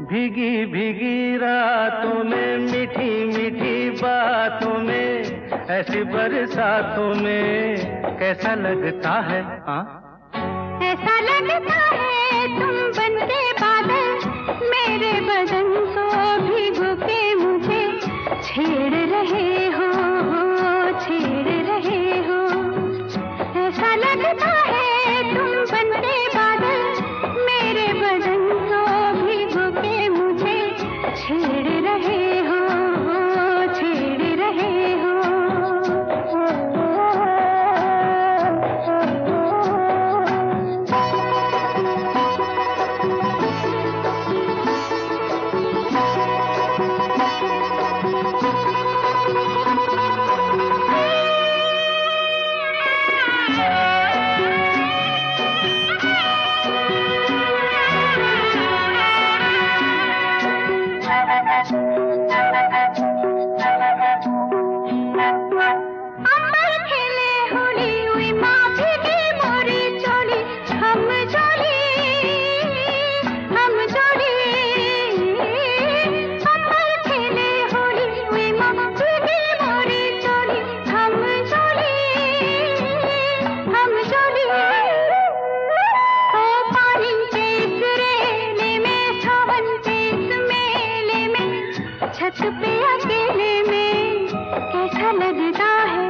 भीगी भीगी रातों में, मीठी मीठी बातों में, ऐसी बरसातों में कैसा लगता है? हाँ, ऐसा लगता है तुम बनके बादल मेरे बदन को भिगो के मुझे छेड़ रहे हो, छेड़ रहे हो। ऐसा लगता है तुम बनके बादल मेरे बदन को भिगो के मुझे छेड़ रहे हो, छेड़ रहे हो। छत पे अकेले में कैसा लगता है?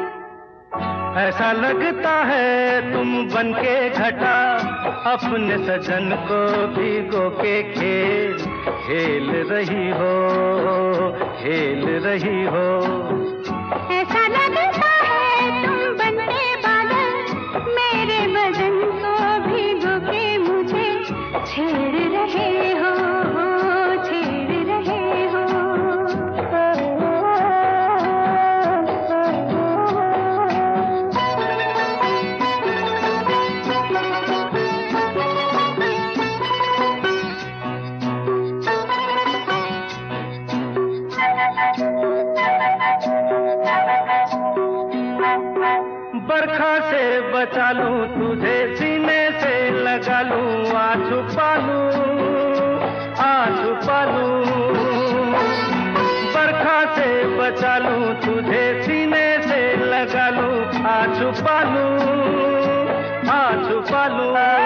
ऐसा लगता है तुम बनके घटा अपने सजन को भिगो के खेल खेल रही हो, खेल रही हो। ऐसा लगता है तुम बनके बादल मेरे बदन को भिगो के मुझे छेड़ रहे हो, छेड़ रहे हो। बरखा से बचा लूं तुझे, सीने से लगा लूं, आ छुपा लूं, आ छुपा लूं। बरखा से बचा लूं तुझे, सीने से लगा लूं, आ छुपा लूं, आ छुपा लूं।